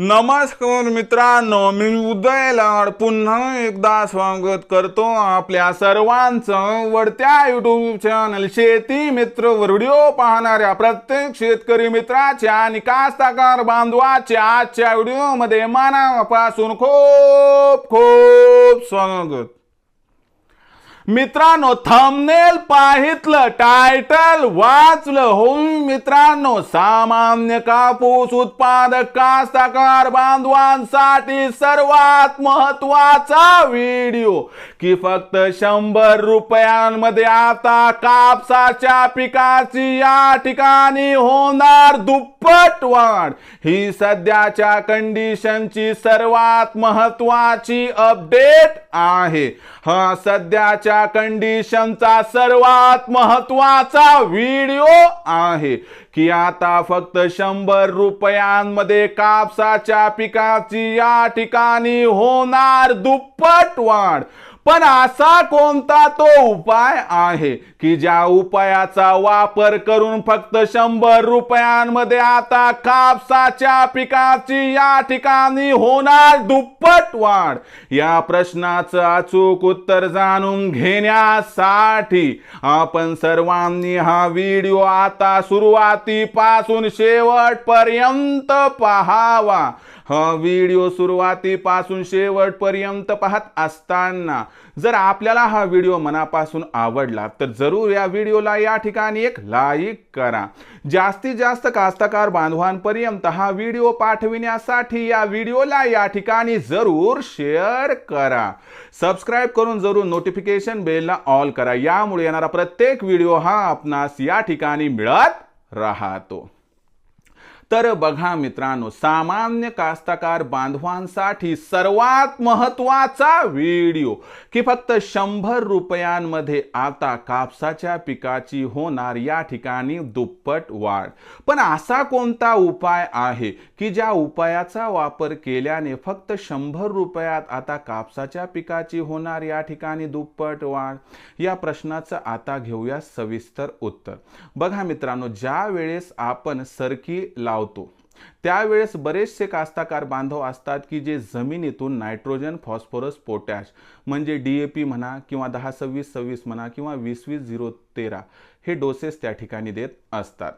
नमस्कार मित्रांनो, मी उदय लाड पुन्हा एकदा स्वागत करतो आपल्या सर्वांचं वडत्या युट्यूब चॅनल शेती मित्र वर व्हिडिओ पाहणाऱ्या प्रत्येक शेतकरी मित्राच्या आणि कास्तकार बांधवाच्या आजच्या व्हिडिओमध्ये मनापासून खूप खूप स्वागत. मित्रांनो, थंबनेल पाहितलं, टायटल वाचलं हो मित्रांनो, सामान्य कापूस उत्पादक कास्तकार बांधवांसाठी सर्वात महत्वाचा व्हिडिओ की फक्त 100 रुपयांमध्ये आता कापसाच्या पिकाची या ठिकाणी होणार दुप्पट वाढ. ही सध्याच्या कंडिशनची सर्वात महत्वाची अपडेट आहे. हा सध्याच्या कंडिशनचा सर्वात महत्वाचा व्हिडिओ आहे की आता फक्त 100 रुपयांमध्ये कापसाच्या पिकाची या ठिकाणी होणार दुप्पट वाढ. पण असा कोणता तो उपाय आहे की ज्या उपायाचा वापर करून फक्त 100 रुपयांमध्ये आता कापसाच्या पिकाची या ठिकाणी होणार दुप्पट वाढ? या प्रश्नाचं अचूक उत्तर जाणून घेण्यासाठी आपण सर्वांनी हा व्हिडिओ आता सुरुवातीपासून शेवटपर्यंत पाहावा. हा व्हिडिओ सुरुवातीपासून शेवटपर्यंत पाहत असताना जर आपल्याला हा व्हिडिओ मनापासून आवडला तर जरूर या व्हिडिओला या ठिकाणी एक लाईक करा. जास्तीत जास्त कास्तकार बांधवांपर्यंत हा व्हिडिओ पाठविण्यासाठी या व्हिडिओला या ठिकाणी जरूर शेअर करा. सबस्क्राईब करून जरूर नोटिफिकेशन बेलला ऑल करा. यामुळे येणारा प्रत्येक व्हिडिओ हा आपणास या ठिकाणी मिळत राहतो. तर बघा मित्रांनो, सामान्य कास्तकार बांधवांसाठी सर्वात महत्वाचा व्हिडिओ की फक्त 100 रुपयांमध्ये आता कापसाच्या पिकाची होणार या ठिकाणी दुप्पट वाढ. पण असा कोणता उपाय आहे की ज्या उपायाचा वापर केल्याने फक्त 100 रुपयात आता कापसाच्या पिकाची होणार या ठिकाणी दुप्पट वाढ? या प्रश्नाचं आता घेऊया सविस्तर उत्तर. बघा मित्रांनो, ज्या वेळेस आपण सरकी लावतो त्यावेळेस बरेचसे कास्तकार बांधव असतात की जे जमिनीतून नायट्रोजन, फॉस्फरस, पोटॅश म्हणजे DAP म्हणा किंवा 10-26-26 म्हणा किंवा 20-20-0-13 हे डोसेस त्या ठिकाणी देत असतात.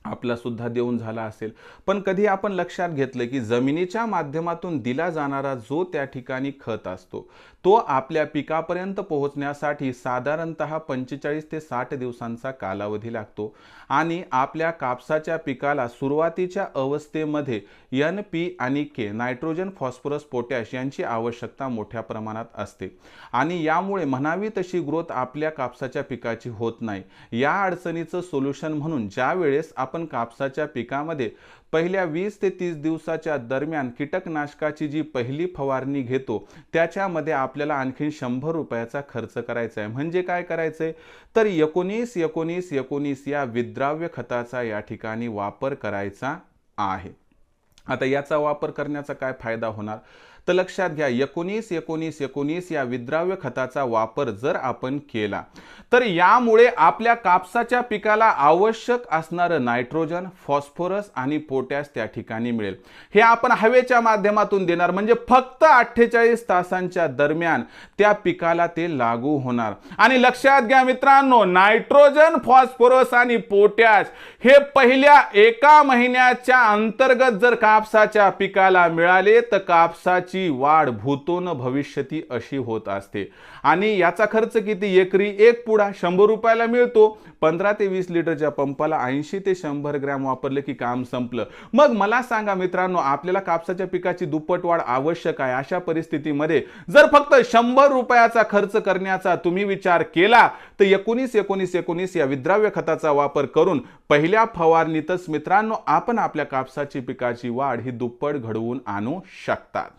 आपला सुद्धा देऊन झाला असेल. पण कधी आपण लक्षात घेतलं की जमिनीच्या माध्यमातून दिला जाणारा जो त्या ठिकाणी खत असतो तो आपल्या पिकापर्यंत पोहोचण्यासाठी साधारणतः 45 ते 60 दिवसांचा कालावधी लागतो आणि आपल्या कापसाच्या पिकाला सुरुवातीच्या अवस्थेमध्ये NP आणि K नायट्रोजन, फॉस्फरस, पोटॅश यांची आवश्यकता मोठ्या प्रमाणात असते आणि यामुळे म्हणावी तशी ग्रोथ आपल्या कापसाच्या पिकाची होत नाही. या अडचणीचं सोल्युशन म्हणून ज्या वेळेस आपण कापसाच्या पिकामध्ये पहिल्या 20 ते 30 दिवसाच्या दरम्यान कीटकनाशकाची जी पहिली फवारणी घेतो त्याच्यामध्ये आपल्याला आणखी 100 रुपयाचा खर्च करायचा आहे. म्हणजे काय करायचंय तर 19-19-19 या विद्राव्य खताचा या ठिकाणी वापर करायचा आहे. आता याचा वापर करण्याचा काय फायदा होणार तर लक्षात घ्या, 19-19-19 या विद्राव्य खताचा वापर जर आपण केला तर यामुळे आपल्या कापसाच्या पिकाला आवश्यक असणारं नायट्रोजन, फॉस्फरस आणि पोटॅश त्या ठिकाणी मिळेल. हे आपण हवेच्या माध्यमातून देणार म्हणजे फक्त 48 तासांच्या दरम्यान त्या पिकाला ते लागू होणार. आणि लक्षात घ्या मित्रांनो, नायट्रोजन, फॉस्फरस आणि पोटॅश हे पहिल्या 1 महिन्याच्या अंतर्गत जर कापसाच्या पिकाला मिळाले तर कापसाची वाढ भूतोन भविष्यती अशी होत असते. आणि याचा खर्च किती? एकरी 1 पुडा 100 रुपयाला मिळतो. 15 ते 20 लिटरच्या पंपाला 80 ते 100 ग्रॅम वापरले की काम संपलं. मग मला सांगा मित्रांनो, आपल्याला कापसाच्या पिकाची दुप्पट वाढ आवश्यक आहे. अशा परिस्थितीमध्ये जर फक्त 100 रुपयाचा खर्च करण्याचा तुम्ही विचार केला तर 19-19-19 या विद्राव्य खताचा वापर करून पहिल्या फवारणीतच मित्रांनो आपण आपल्या कापसाची पिकाची वाढ ही दुप्पट घडवून आणू शकतात.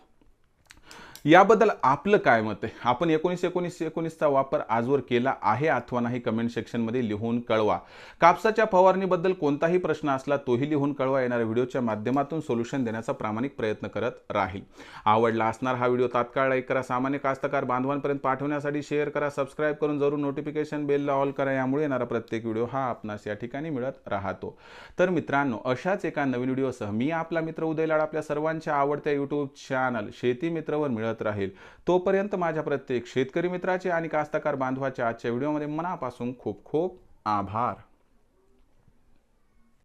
याबद्दल आपलं काय मत आहे? आपण 19-19-19चा वापर आजवर केला आहे अथवा नाही कमेंट सेक्शनमध्ये लिहून कळवा. कापसाच्या फवारणीबद्दल कोणताही प्रश्न असला तोही लिहून कळवा. येणाऱ्या व्हिडिओच्या माध्यमातून सोल्युशन देण्याचा प्रामाणिक प्रयत्न करत राहील. आवडला असणार हा व्हिडिओ तात्काळ लाईक करा. सामान्य कास्तकार बांधवांपर्यंत पाठवण्यासाठी शेअर करा. सबस्क्राईब करून जरूर नोटिफिकेशन बेलला ऑल करा. यामुळे येणारा प्रत्येक व्हिडिओ हा आपणास या ठिकाणी मिळत राहतो. तर मित्रांनो, अशाच एका नवीन व्हिडिओसह मी आपला मित्र उदय लाड आपल्या सर्वांच्या आवडत्या यूट्यूब चॅनल शेती मित्रवर मिळत राहील. तोपर्यंत माझ्या प्रत्येक शेतकरी मित्राचे आणि कास्तकार बांधवाच्या आजच्या व्हिडिओमध्ये मनापासून खूप खूप आभार.